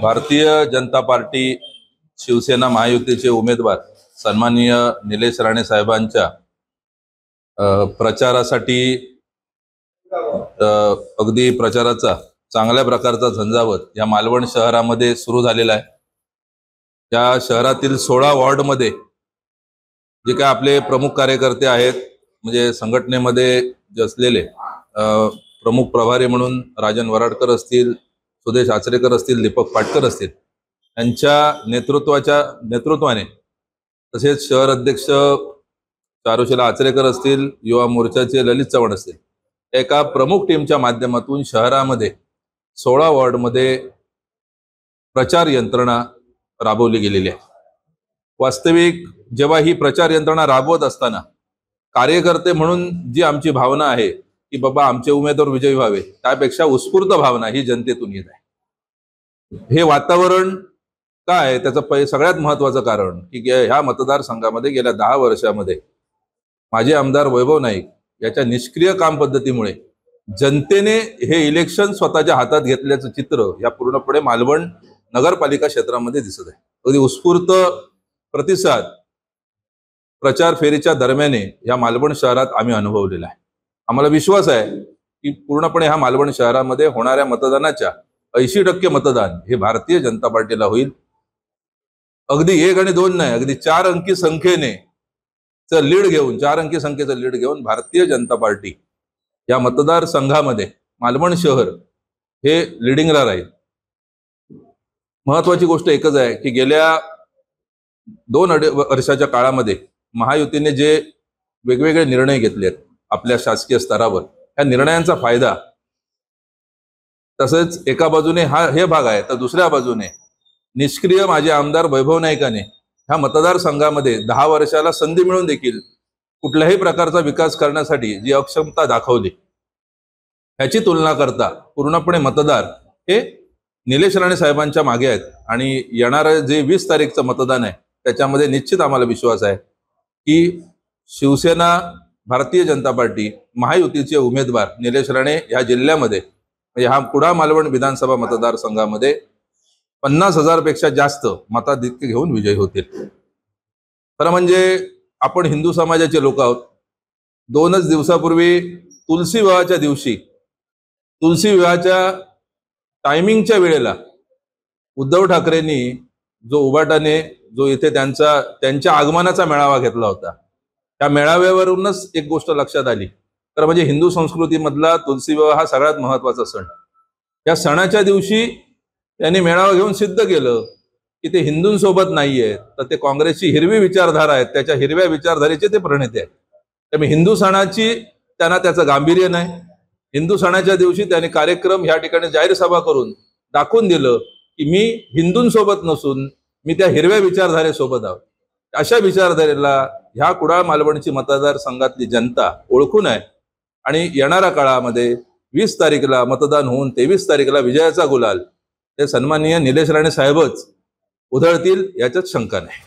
Bharatiya Janata party Shiv Sena महायुतीचे उमेदवार सन्माननीय निलेश राणे साहेबांच्या प्रचारासाठी अगदी प्रचाराचा चांगल्या प्रकारचा झंझावत या मालवण शहरामध्ये सुरू झालेला आहे। या शहरातील 16 वॉर्डमध्ये जे काय आपले प्रमुख कार्यकर्ते आहेत, म्हणजे संघटनेमध्ये जे असलेले प्रमुख प्रभारी म्हणून राजन वराडकर असतील, सुदेश आचरेकर असतील, दीपक पाटकर असतील, यांच्या नेतृत्वाने तसेच शहर अध्यक्ष चारुशीला आचरेकर असतील, युवा मोर्चाचे ललित चव्हाण असतील, एका प्रमुख टीमच्या माध्यमातून शहरामध्ये 16 वॉर्डमध्ये प्रचार यंत्रणा राबवली गेलेली आहे। वास्तविक जेव्हा ही प्रचार यंत्रणा राबवत असताना कार्यकर्ते म्हणून जी आमची भावना आहे की बाबा आमचे उमेदवार विजयी व्हावे, त्यापेक्षा उत्स्फूर्त भावना ही जनतेतून येत आहे। हे वातावरण काय आहे त्याचं सगळ्यात महत्त्वाचं कारण की ह्या मतदारसंघामध्ये गेल्या 10 वर्षामध्ये माजी आमदार वैभव नाईक याच्या निष्क्रिय काम पद्धतीमुळे जनतेने हे इलेक्शन स्वतःच्या हातात घेतल्याचं चित्र या पूर्णपणे मालवण नगरपालिका क्षेत्रामध्ये दिसत आहे। अगदी उत्स्फूर्त प्रतिसाद प्रचार फेरीच्या दरम्यान या मालवण शहरात आम्ही अनुभवलेला आहे। आम्हाला विश्वास आहे की पूर्णपणे ह्या मालवण शहरामध्ये होणाऱ्या मतदानाच्या 80% मतदान हे भारतीय जनता पार्टीला होईल। अगदी 1 आणि 2 नाही, अगदी 4 अंकी संख्येने चार अंकी संख्येचं लीड घेऊन भारतीय जनता पार्टी या मतदारसंघामध्ये मालवण शहर हे लिडिंगला राहील। महत्वाची गोष्ट एकच आहे की गेल्या 2 वर्षाच्या काळामध्ये महायुतीने जे वेगवेगळे निर्णय घेतलेत आपल्या शासकीय स्तरावर, या निर्णयांचा फायदा तसेच एका बाजूने हे भाग आहे, तर दुसऱ्या बाजूने निष्क्रिय माजी आमदार वैभव नाईकाने ह्या मतदारसंघामध्ये 10 वर्षाला संधी मिळून देखील कुठल्याही प्रकारचा विकास करण्यासाठी जी अक्षमता दाखवली, ह्याची तुलना करता पूर्णपणे मतदार हे निलेश राणे साहेबांच्या मागे आहेत। आणि येणारं जे 20 तारीखचं मतदान आहे त्याच्यामध्ये निश्चित आम्हाला विश्वास आहे की शिवसेना भारतीय जनता पार्टी महायुतीचे उमेदवार निलेश राणे ह्या जिल्ह्यामध्ये ह्या कुडाळ मालवण विधानसभा मतदारसंघामध्ये 50,000 पेक्षा जास्त मताधिक्य घेऊन विजयी होतील। खरं म्हणजे आपण हिंदू समाजाचे लोक आहोत। 2च दिवसापूर्वी तुलसी विवाहाच्या दिवशी तुलसी विवाहाच्या टायमिंगच्या वेळेला उद्धव ठाकरेंनी जो उबाटाने जो इथे त्यांच्या आगमनाचा मेळावा घेतला होता, त्या मेळाव्यावरूनच एक गोष्ट लक्षात आली, तर म्हणजे हिंदू संस्कृतीमधला तुलसी विवाह हा सगळ्यात महत्त्वाचा सण। या सणाच्या दिवशी त्यांनी मेळावा घेऊन सिद्ध केलं की ते हिंदूंसोबत नाहीये, तर ते काँग्रेसची हिरवी विचारधारा आहेत, त्याच्या हिरव्या विचारधारेचे ते प्रणेते आहेत। त्यामुळे हिंदू सणाची त्यांना त्याचं गांभीर्य नाही। हिंदू सणाच्या दिवशी त्यांनी कार्यक्रम ह्या ठिकाणी जाहीर सभा करून दाखवून दिलं की मी हिंदूंसोबत नसून मी त्या हिरव्या विचारधारेसोबत आहोत। अशा विचारधारेला ह्या कुडाळ मालवणची मतदारसंघातली जनता ओळखून आहे आणि येणाऱ्या काळामध्ये 20 तारीखला मतदान होऊन 23 तारीखला विजयाचा गुलाल हे सन्माननीय निलेश राणे साहेबच उधळतील याच्यात शंका नाही।